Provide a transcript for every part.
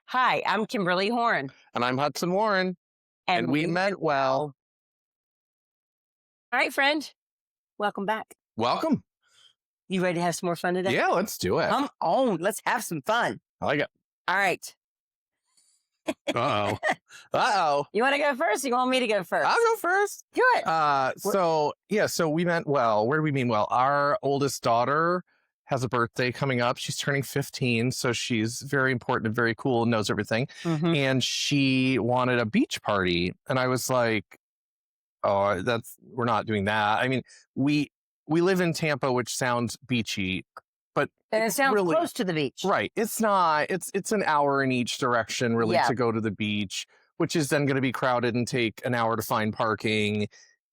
Hi, I'm Kimberly Horn. And I'm Hudson Warren. And we meant well. All right, friend. Welcome back. Welcome. You ready to have some more fun today? Yeah, let's do it. Come on. Let's have some fun. I like it. All right. Uh-oh. Uh-oh. You want to go first? Or you want me to go first? I'll go first. Do it. So we meant well. Where do we mean well? Our oldest daughter has a birthday coming up. She's turning 15, so she's very important and very cool and knows everything. Mhm. And she wanted a beach party. And I was like, oh, we're not doing that. I mean, we live in Tampa, which sounds beachy, but And it sounds really close to the beach. right. It's not. It's an hour in each direction, really, Yeah. to go to the beach, which is then going to be crowded and take an hour to find parking.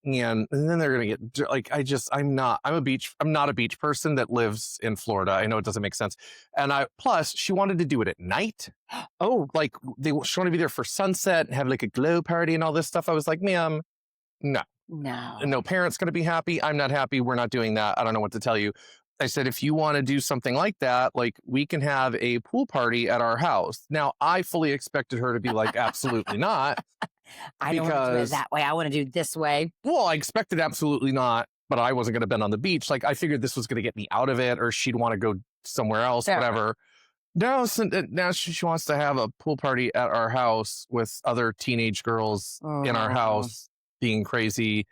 And then they're going to get like, I'm not a beach person that lives in Florida. I know it doesn't make sense. And plus she wanted to do it at night. Oh, like she wanted to be there for sunset and have like a glow party and all this stuff. I was like, ma'am, no. No parent's going to be happy. I'm not happy. We're not doing that. I don't know what to tell you. I said, if you want to do something like that, like we can have a pool party at our house. Now, I fully expected her to be like, absolutely not. I don't want to do it that way. I want to do it this way. Well, I expected absolutely not, but I wasn't going to bend on the beach. Like I figured this was going to get me out of it, or she'd want to go somewhere else, whatever. No, so now she wants to have a pool party at our house with other teenage girls in our house being crazy.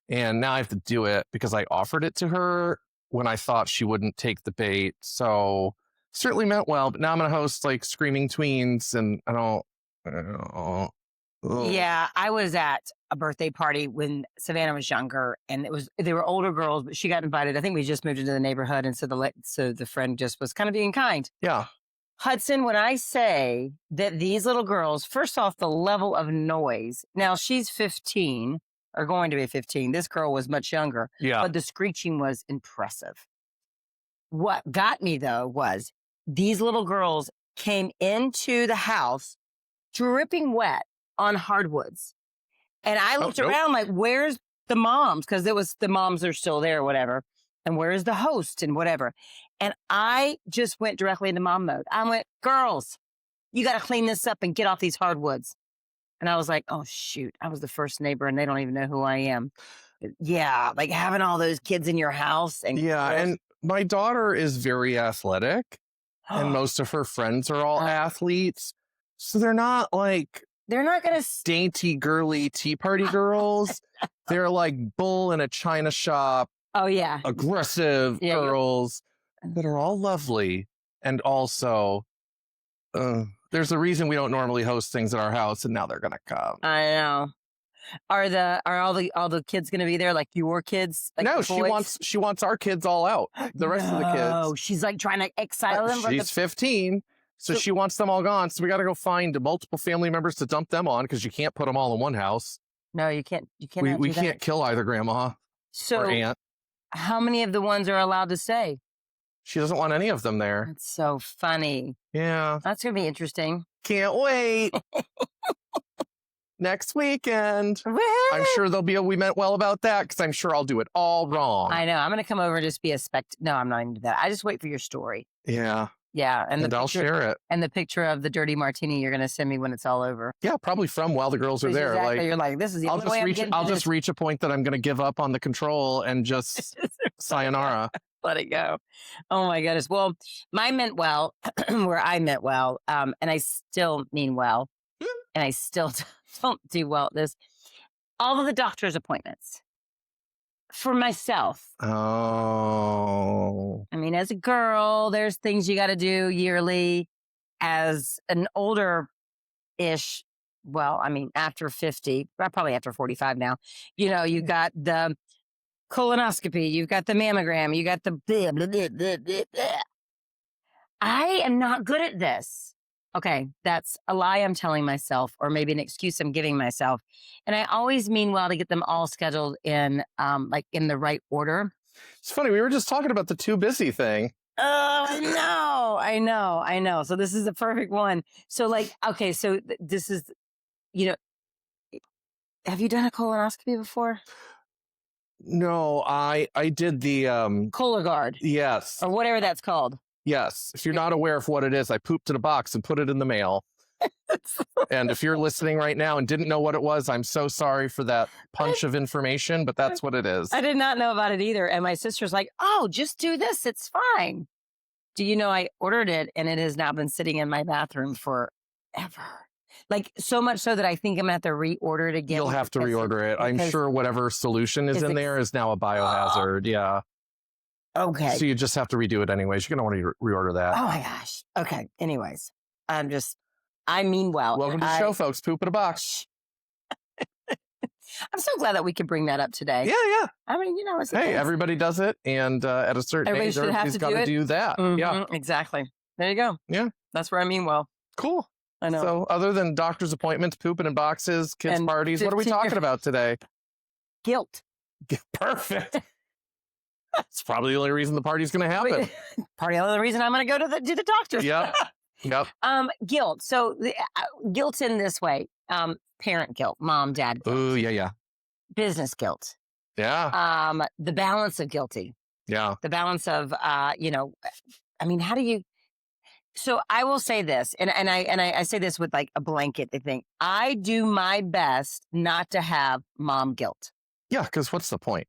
And now I have to do it because I offered it to her when I thought she wouldn't take the bait. So certainly meant well, but now I'm going to host like screaming tweens and I don't. Yeah, I was at a birthday party when Savannah was younger, and they were older girls, but she got invited. I think we just moved into the neighborhood, and so the friend just was kind of being kind. Yeah. Hudson, when I say that these little girls, first off, the level of noise. Now she's 15 or going to be 15. This girl was much younger, but the screeching was impressive. What got me though was these little girls came into the house dripping wet on hardwoods. And I looked around like, where's the moms? Because the moms are still there or whatever. And where's the host and whatever? And I just went directly into mom mode. I went, girls, you got to clean this up and get off these hardwoods. And I was like, oh, shoot, I was the first neighbor and they don't even know who I am. Yeah, like having all those kids in your house. And my daughter is very athletic and most of her friends are all athletes. So they're not going to dainty, girly tea party girls. They're like bull in a china shop. Oh, yeah. Aggressive girls that are all lovely. And also, there's a reason we don't normally host things at our house, and now they're going to come. I know. Are all the kids going to be there, like your kids? Like no, she wants our kids all out. The rest of the kids. Oh, she's like trying to exile them. She's 15. So she wants them all gone. So we got to go find multiple family members to dump them on because you can't put them all in one house. No, you can't. You can't. We can't kill either grandma or aunt. How many of the ones are allowed to stay? She doesn't want any of them there. That's so funny. Yeah. That's going to be interesting. Can't wait. Next weekend. I'm sure there'll be we meant well about that because I'm sure I'll do it all wrong. I know. I'm going to come over and just be No, I'm not even do that. I just wait for your story. Yeah. Yeah. And I'll share it. And the picture of the dirty martini you're going to send me when it's all over. Yeah, probably from while the girls are there. Exactly. Like, you're like, this is the only way I'll just reach a point that I'm going to give up on the control and just sayonara. Let it go. Oh my goodness. Well, mine meant well, where I meant well, and I still mean well, and I still don't do well at this. All of the doctor's appointments for myself. Oh. I mean, as a girl, there's things you got to do yearly. As an older-ish, well, I mean, after 50, probably after 45 now, you got the colonoscopy, you've got the mammogram, you got the blah, blah, blah, blah, blah, blah. I am not good at this. Okay, that's a lie I'm telling myself, or maybe an excuse I'm giving myself. And I always mean well to get them all scheduled in, in the right order. It's funny. We were just talking about the too busy thing. Oh, I know. So this is the perfect one. So this is, have you done a colonoscopy before? No, I did the Cologuard. Yes. Or whatever that's called. Yes. If you're not aware of what it is, I pooped in a box and put it in the mail. And if you're listening right now and didn't know what it was, I'm so sorry for that punch of information, but that's what it is. I did not know about it either. And my sister's like, oh, just do this. It's fine. Do you know I ordered it and it has now been sitting in my bathroom forever. Like so much so that I think I'm gonna have to reorder it again. You'll have to reorder it. I'm sure whatever solution is in there is now a biohazard. Yeah. Okay. So you just have to redo it anyways. You're going to want to reorder that. Oh my gosh. Okay. Anyways, I mean well. Welcome to the show, folks. Poop in a box. I'm so glad that we could bring that up today. Yeah. I mean, it's everybody does it. And at a certain age, everybody's got to do that. Mm-hmm, yeah. Exactly. There you go. Yeah. That's where I mean well. Cool. I know. So other than doctor's appointments, pooping in boxes, kids' And parties, what are we talking about today? Guilt. Perfect. That's probably the only reason the party's going to happen. Part of the only reason I'm going to go to the doctor. Yep. Guilt. So guilt in this way, parent guilt, mom, dad guilt. Ooh, yeah. Business guilt. Yeah. The balance of guilty. Yeah. The balance of, how do you, so I will say this, and I say this with like a blanket thing. I do my best not to have mom guilt. Yeah. Because what's the point?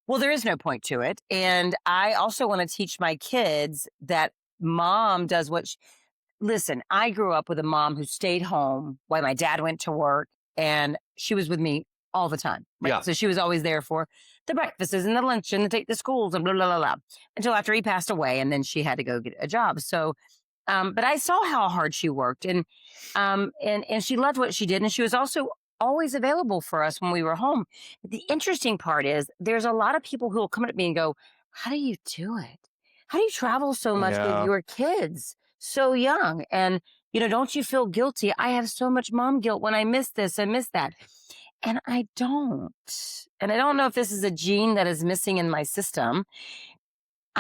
Well, there is no point to it. And I also want to teach my kids that mom does listen, I grew up with a mom who stayed home while my dad went to work, and she was with me all the time. Right? Yeah. So she was always there for the breakfasts and the lunch and the take the schools and blah, blah, blah, blah, until after he passed away. And then she had to go get a job. So, but I saw how hard she worked, and she loved what she did. And she was also always available for us when we were home. The interesting part is there's a lot of people who will come up to me and go, how do you do it? How do you travel so much with your kids so young? And, don't you feel guilty? I have so much mom guilt when I miss this and miss that. And I don't. And I don't know if this is a gene that is missing in my system.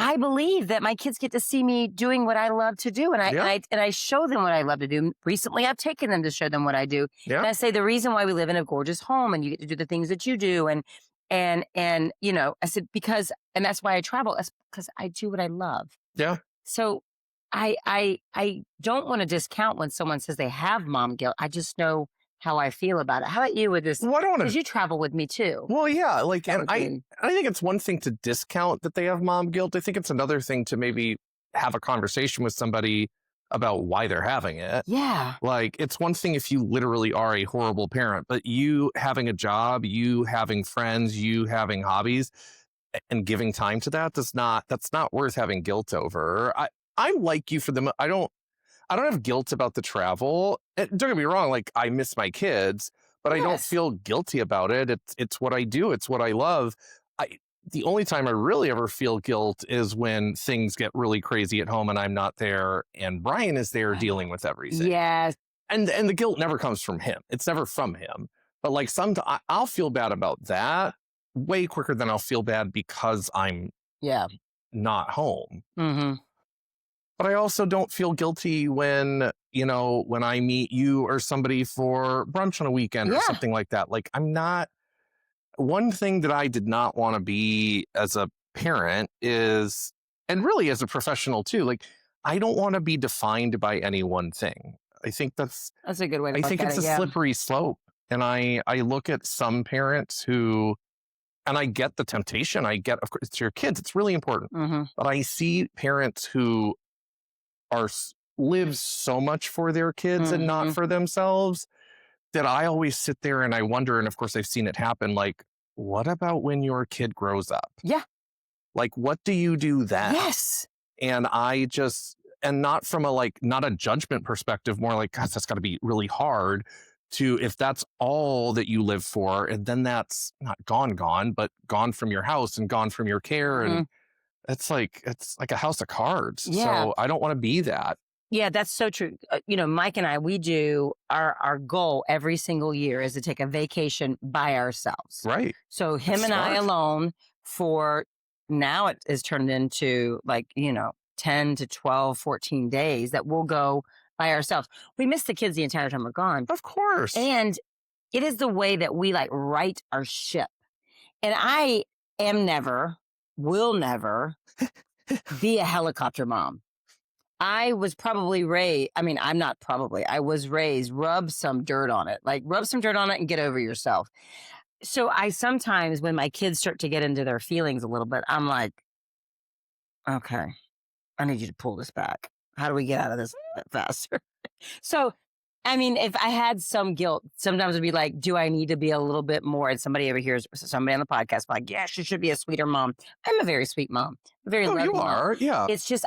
I believe that my kids get to see me doing what I love to do. And I show them what I love to do. Recently, I've taken them to show them what I do. Yeah. And I say the reason why we live in a gorgeous home and you get to do the things that you do. And I said, and that's why I travel. That's because I do what I love. Yeah. So I don't want to discount when someone says they have mom guilt. I just know how I feel about it. How about you with this? Well, I don't want to. Because you travel with me too. Well, yeah. And I think it's one thing to discount that they have mom guilt. I think it's another thing to maybe have a conversation with somebody about why they're having it. Yeah. Like, it's one thing if you literally are a horrible parent, but you having a job, you having friends, you having hobbies and giving time to that's not worth having guilt over. I'm like you for them. I don't have guilt about the travel. Don't get me wrong. Like, I miss my kids, but I don't feel guilty about it. It's what I do. It's what I love. The only time I really ever feel guilt is when things get really crazy at home and I'm not there and Brian is there dealing with everything. Yes. And the guilt never comes from him. It's never from him. But like sometimes I'll feel bad about that way quicker than I'll feel bad because I'm not home. Mm-hmm. But I also don't feel guilty when I meet you or somebody for brunch on a weekend or something like that. Like, I'm not. One thing that I did not want to be as a parent is, and really as a professional too, like, I don't want to be defined by any one thing. I think that's a good way to look at it. I think it's a slippery slope. And I look at some parents who, and I get the temptation. Of course, it's your kids. It's really important. Mm-hmm. But I see parents who live so much for their kids and not for themselves that I always sit there and I wonder, and of course I've seen it happen, like, what about when your kid grows up? Yeah. Like, what do you do then? Yes. And not from not a judgment perspective, more like, gosh, that's got to be really hard to, if that's all that you live for, and then that's not gone, but gone from your house and gone from your care. And it's like a house of cards. Yeah. So I don't want to be that. Yeah, that's so true. Mike and I, we do our goal every single year is to take a vacation by ourselves. Right. So him and I alone for now it is turned into 10 to 12, 14 days that we'll go by ourselves. We miss the kids the entire time we're gone. Of course. And it is the way that we right our ship. And I will never be a helicopter mom. I was probably raised, I mean, I'm not probably, I was raised, rub some dirt on it. Like, rub some dirt on it and get over yourself. So I sometimes, when my kids start to get into their feelings a little bit, I'm like, okay, I need you to pull this back. How do we get out of this a bit faster? So, I mean, if I had some guilt, sometimes it'd be like, do I need to be a little bit more? And somebody over here is somebody on the podcast, like, yeah, she should be a sweeter mom. I'm a very sweet mom, a very Oh, you loving mom. are. Yeah. It's just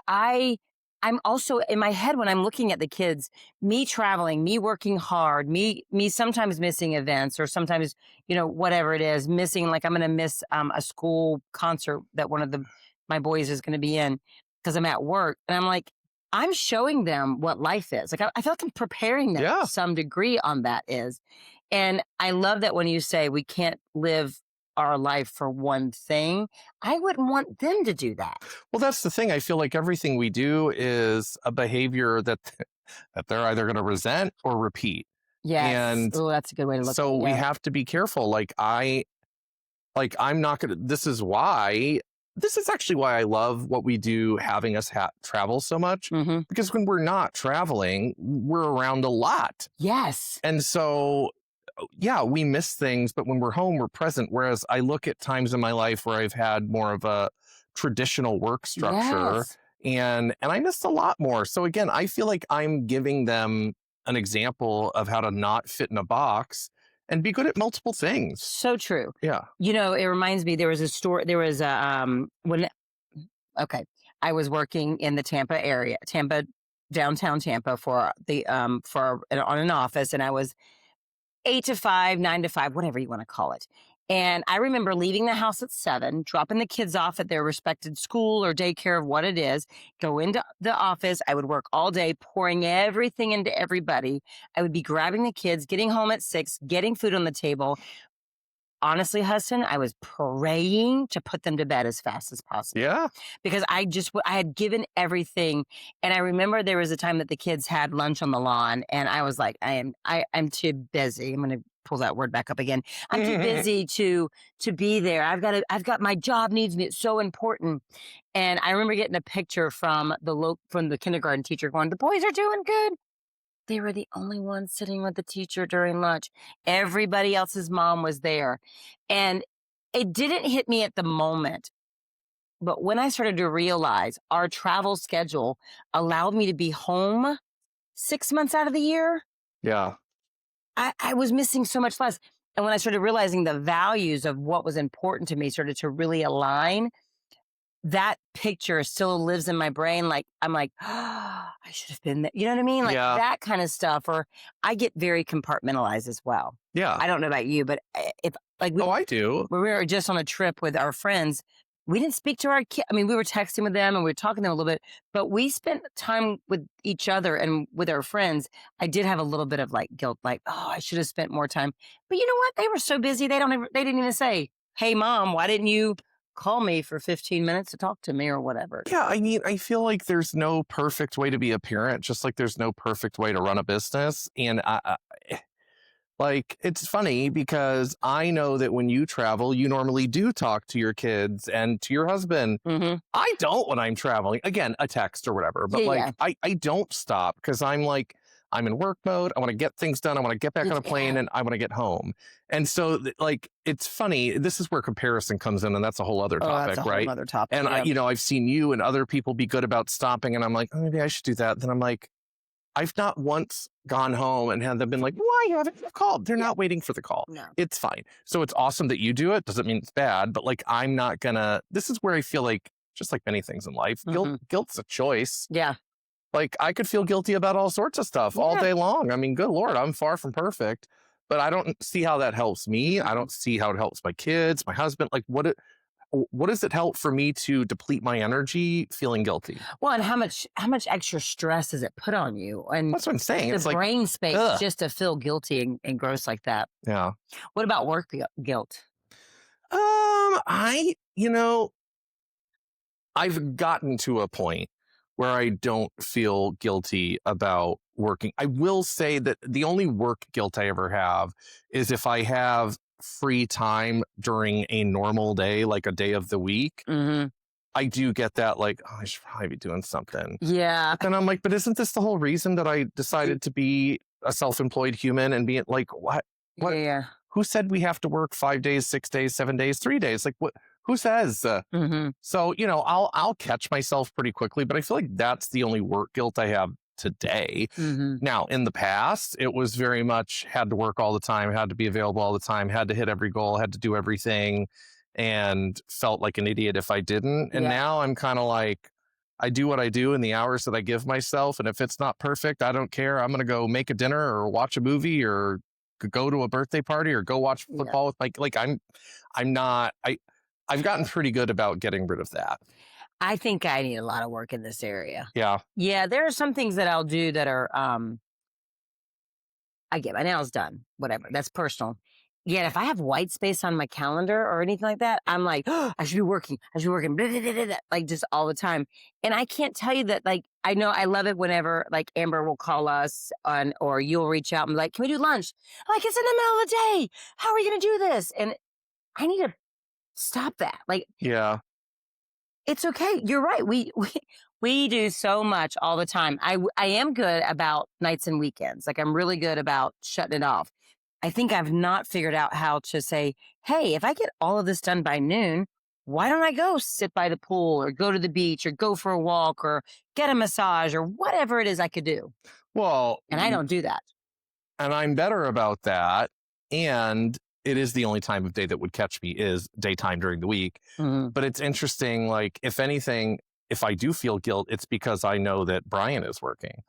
I'm also in my head when I'm looking at the kids, me traveling, me working hard, me sometimes missing events, or sometimes, whatever it is, missing, like I'm going to miss a school concert that one of my boys is going to be in because I'm at work, and I'm like, I'm showing them what life is. Like, I feel like I'm preparing them to some degree on that is. And I love that when you say we can't live our life for one thing, I wouldn't want them to do that. Well, that's the thing. I feel like everything we do is a behavior that they're either going to resent or repeat. Yes. And that's a good way to look at it. So we have to be careful. I'm not going to, this is actually why I love what we do, having us travel so much, because when we're not traveling, we're around a lot. Yes. And so, yeah, we miss things, but when we're home, we're present. Whereas I look at times in my life where I've had more of a traditional work structure, and I missed a lot more. So again, I feel like I'm giving them an example of how to not fit in a box and be good at multiple things. So true. Yeah. It reminds me, there was a story, I was working in the Tampa area, downtown Tampa on an office, and I was 8 to 5, 9 to 5, whatever you want to call it. And I remember leaving the house at 7, dropping the kids off at their respected school or daycare of what it is, go into the office. I would work all day, pouring everything into everybody. I would be grabbing the kids, getting home at 6, getting food on the table. Honestly, Hudson, I was praying to put them to bed as fast as possible. Yeah. Because I had given everything. And I remember there was a time that the kids had lunch on the lawn, and I was like, I'm too busy. I'm going to pull that word back up again. I'm too busy to be there. I've got my job needs me. It's so important. And I remember getting a picture from the kindergarten teacher going, the boys are doing good. They were the only ones sitting with the teacher during lunch. Everybody else's mom was there. And it didn't hit me at the moment. But when I started to realize our travel schedule allowed me to be home 6 months out of the year. Yeah. I was missing so much less. And when I started realizing the values of what was important to me started to really align, that picture still lives in my brain. Like, I'm like, oh, I should have been there. You know what I mean? Like that kind of stuff. Or I get very compartmentalized as well. Yeah. I don't know about you, but if like, I do. When we were just on a trip with our friends, we didn't speak to our kids. I mean, we were texting with them and we were talking to them a little bit, but we spent time with each other and with our friends. I did have a little bit of like guilt, like, oh, I should have spent more time. But you know what? They were so busy. They didn't even say, hey, Mom, why didn't you call me for 15 minutes to talk to me or whatever? Yeah, I mean, I feel like there's no perfect way to be a parent, just like there's no perfect way to run a business. And it's funny because I know that when you travel, you normally do talk to your kids and to your husband. I don't when I'm traveling. Again, a text or whatever. But I don't stop because I'm like, I'm in work mode. I want to get things done. I want to get back on a plane and I want to get home. And so it's funny. This is where comparison comes in. And that's a whole other topic, that's a right? Whole other topic. And I've seen you and other people be good about stopping. And I'm like, oh, maybe I should do that. Then I'm like, I've not once gone home and had them been like, why haven't you called? They're not waiting for the call. No. It's fine. So it's awesome that you do it. Doesn't mean it's bad, but I'm not gonna, this is where I feel like, just like many things in life, guilt's a choice. Yeah. I could feel guilty about all sorts of stuff all day long. I mean, good Lord, I'm far from perfect, but I don't see how that helps me. I don't see how it helps my kids, my husband. What does it help for me to deplete my energy feeling guilty? Well, and how much extra stress does it put on you? And that's what I'm saying. It's brain space just to feel guilty and gross like that. Yeah. What about work guilt? I've gotten to a point where I don't feel guilty about working. I will say that the only work guilt I ever have is if I have free time during a normal day, like a day of the week. I do get that, like, oh, I should probably be doing something. Yeah. But then I'm like, but isn't this the whole reason that I decided to be a self-employed human and be like, what? Yeah. Who said we have to work 5 days, 6 days, 7 days, 3 days? Like, what? Who says? So, I'll catch myself pretty quickly, but I feel like that's the only work guilt I have today. Now, in the past, it was very much had to work all the time, had to be available all the time, had to hit every goal, had to do everything, and felt like an idiot if I didn't. And now I'm kind of like, I do what I do in the hours that I give myself. And if it's not perfect, I don't care. I'm going to go make a dinner or watch a movie or go to a birthday party or go watch football with I've gotten pretty good about getting rid of that. I think I need a lot of work in this area. Yeah. Yeah, there are some things that I'll do that are I get my nails done, whatever. That's personal. Yet if I have white space on my calendar or anything like that, I'm like, oh, I should be working. I should be working, blah, blah, blah, blah, blah, like just all the time. And I can't tell you that, like, I know I love it whenever like Amber will call us or you'll reach out and be like, can we do lunch? I'm like, it's in the middle of the day. How are we going to do this? And I need to stop that. Like, yeah, it's okay. You're right. We do so much all the time. I am good about nights and weekends. Like I'm really good about shutting it off. I think I've not figured out how to say, hey, if I get all of this done by noon, why don't I go sit by the pool or go to the beach or go for a walk or get a massage or whatever it is I could do? Well, and I don't do that. And I'm better about that. And it is the only time of day that would catch me is daytime during the week. But it's interesting, like, if anything, if I do feel guilt, it's because I know that Brian is working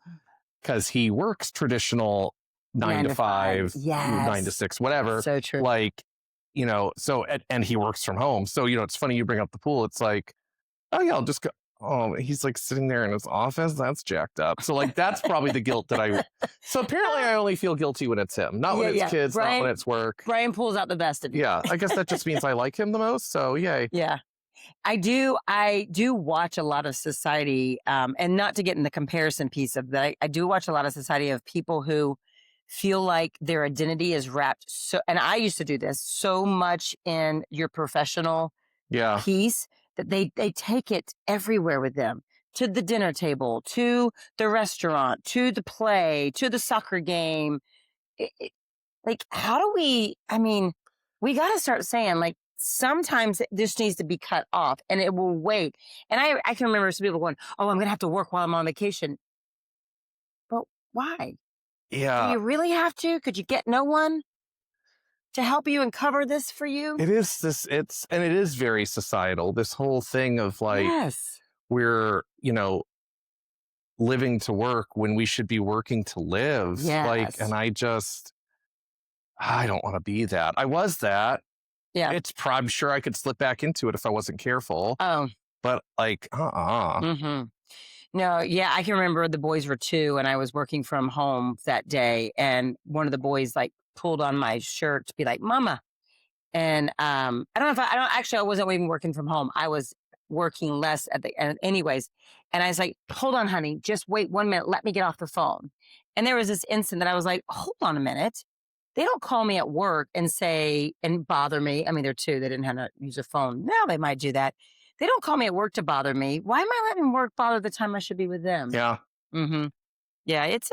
because he works traditional 9 to 5, 9 to 6, whatever. So true. Like, so, and he works from home. So, it's funny you bring up the pool. It's like, oh yeah, I'll just go. Oh, he's like sitting there in his office. That's jacked up. So like, that's probably the guilt that so apparently I only feel guilty when it's him, not when it's kids, not when it's work. Brian pulls out the best of you. Yeah. I guess that just means I like him the most. So yay. Yeah. I do watch a lot of society, and not to get in the comparison piece of that, I do watch a lot of society of people who feel like their identity is wrapped and I used to do this so much in your professional piece that they take it everywhere with them, to the dinner table, to the restaurant, to the play, to the soccer game. Like, how do we got to start saying, like, sometimes this needs to be cut off and it will wait. And I can remember some people going, oh, I'm going to have to work while I'm on vacation. But why? Yeah. Do you really have to? Could you get no one to help you and cover this for you? It is very societal. This whole thing of like, we're, living to work when we should be working to live. Yes. Like, and I don't want to be that. I was that. Yeah. I'm sure I could slip back into it if I wasn't careful. Oh. But like, No, yeah, I can remember the boys were 2 and I was working from home that day. And one of the boys like pulled on my shirt to be like, Mama. And I wasn't even working from home. I was working less at the end anyways. And I was like, hold on, honey, just wait 1 minute. Let me get off the phone. And there was this instant that I was like, hold on a minute. They don't call me at work and say, and bother me. I mean, they're 2, they didn't have to use a phone. Now they might do that. They don't call me at work to bother me. Why am I letting work bother the time I should be with them? Yeah. Yeah, it's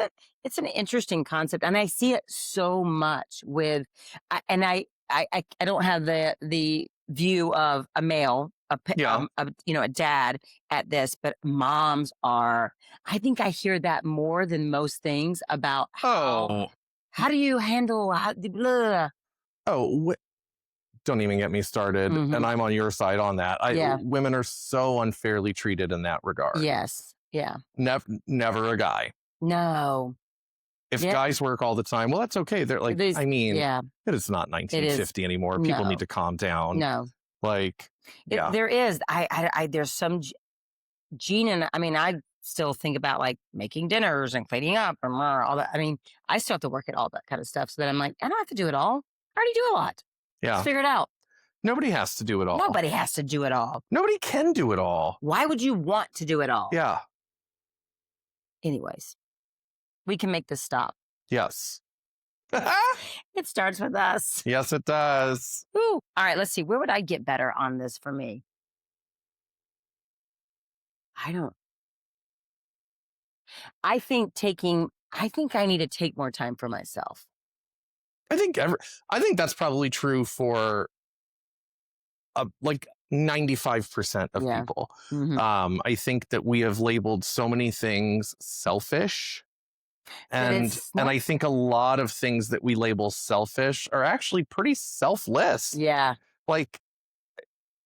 an interesting concept. And I see it so much with, I don't have the view of a male, a dad at this, but moms are, I think I hear that more than most things about how do you handle, blah. Don't even get me started. And I'm on your side on that. Women are so unfairly treated in that regard. Yes. Yeah. Never a guy. No. If guys work all the time, well, that's okay. They're like, it is not 1950 anymore. People need to calm down. No. Like, there is. There's some gene in it. I mean, I still think about like making dinners and cleaning up and all that. I mean, I still have to work at all that kind of stuff. So that I'm like, I don't have to do it all. I already do a lot. Yeah. Let's figure it out. Nobody has to do it all. Nobody has to do it all. Nobody can do it all. Why would you want to do it all? Yeah. Anyways, we can make this stop. Yes. It starts with us. Yes, it does. Ooh. All right, let's see. Where would I get better on this for me? I think I need to take more time for myself. I think that's probably true for like 95% of people. Mm-hmm. I think that we have labeled so many things selfish. And I think a lot of things that we label selfish are actually pretty selfless. Yeah. Like,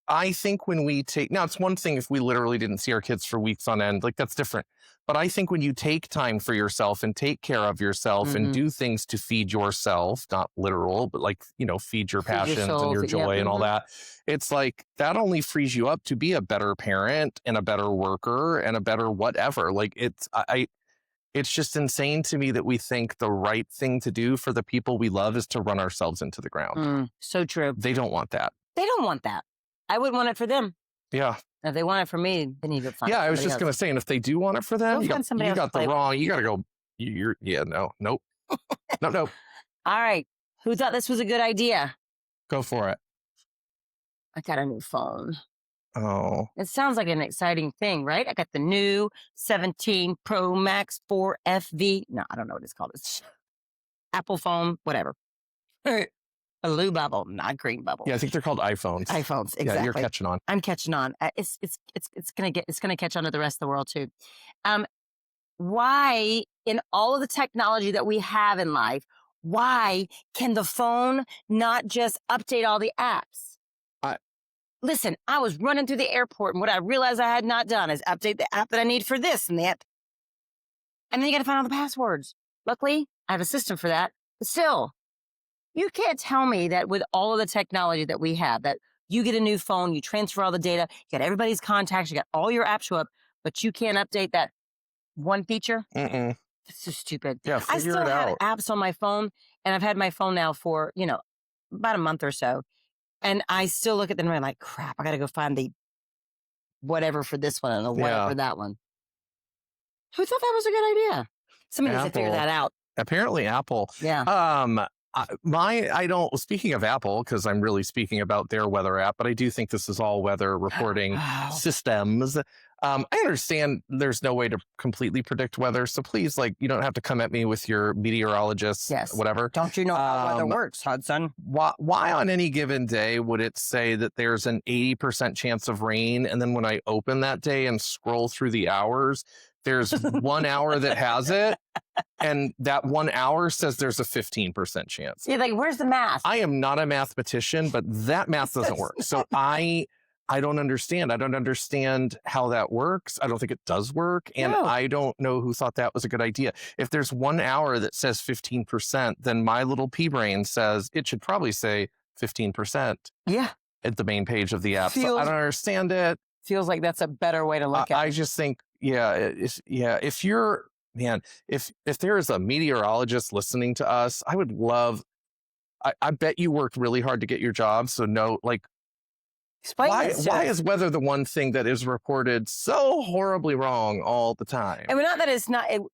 I think when we now it's one thing if we literally didn't see our kids for weeks on end, like that's different. But I think when you take time for yourself and take care of yourself and do things to feed yourself, not literal, but like, feed your passions and your joy and all that, it's like that only frees you up to be a better parent and a better worker and a better whatever. Like it's just insane to me that we think the right thing to do for the people we love is to run ourselves into the ground. So true. They don't want that. They don't want that. I wouldn't want it for them. Yeah. If they want it for me, they need to find. Yeah, I was just going to say, and if they do want it for them, you got the wrong. You got to go. Nope. No. All right. Who thought this was a good idea? Go for it. I got a new phone. Oh. It sounds like an exciting thing, right? I got the new 17 Pro Max 4 FV. No, I don't know what it's called. It's Apple phone, whatever. A blue bubble, not green bubble. Yeah, I think they're called iPhones. iPhones, exactly. Yeah, you're catching on. I'm catching on. It's gonna catch on to the rest of the world too. Why, in all of the technology that we have in life, why can the phone not just update all the apps? Listen, I was running through the airport, and what I realized I had not done is update the app that I need for this and that. And then you got to find all the passwords. Luckily, I have a system for that. But still, you can't tell me that with all of the technology that we have, that you get a new phone, you transfer all the data, you got everybody's contacts, you got all your apps show up, but you can't update that one feature? Mm-mm. That's so stupid. Yeah, figure it out. I still have apps on my phone, and I've had my phone now for, about a month or so. And I still look at them and I'm like, crap, I got to go find the whatever for this one and the whatever for that one. Who thought that was a good idea? Somebody needs to figure that out. Apparently Apple. Yeah. Speaking of Apple, because I'm really speaking about their weather app, but I do think this is all weather reporting systems. I understand there's no way to completely predict weather. So please, you don't have to come at me with your meteorologists, whatever. Don't you know how weather works, Hudson? Why on any given day would it say that there's an 80% chance of rain? And then when I open that day and scroll through the hours, there's 1 hour that has it. And that 1 hour says there's a 15% chance. Yeah, where's the math? I am not a mathematician, but that math doesn't work. So I don't understand. I don't understand how that works. I don't think it does work. And I don't know who thought that was a good idea. If there's 1 hour that says 15%, then my little pea brain says it should probably say 15%. Yeah. At the main page of the app. So I don't understand it. Feels like that's a better way to look at it. I just think, if you're, if there is a meteorologist listening to us, I would love, I bet you worked really hard to get your job. So why is weather the one thing that is reported so horribly wrong all the time? And not that it's not, I'm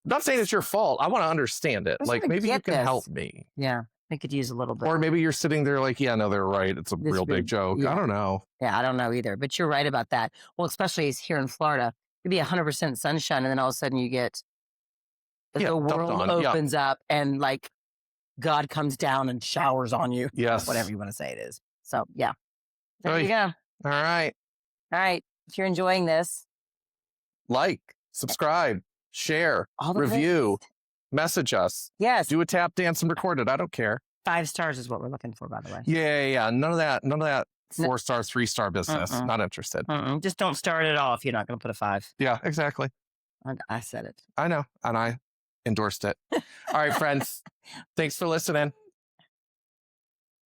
not saying it's your fault. I want to understand it. Maybe you can help me. Yeah. I could use a little bit. Or maybe you're sitting there they're right. It's a real big joke. Yeah. I don't know. Yeah, I don't know either. But you're right about that. Well, especially here in Florida, it'd be 100% sunshine, and then all of a sudden you get the world opens up and God comes down and showers on you. Yes. Whatever you want to say it is. So, yeah. There you go. All right. If you're enjoying this, subscribe, share, review. Message us. Yes. Do a tap dance and record it. I don't care. 5 stars is what we're looking for, by the way. Yeah. None of that 4-star, 3-star business. Not interested. Just don't start it off. You're not going to put a 5. Yeah, exactly. I said it. I know. And I endorsed it. All right, friends. Thanks for listening.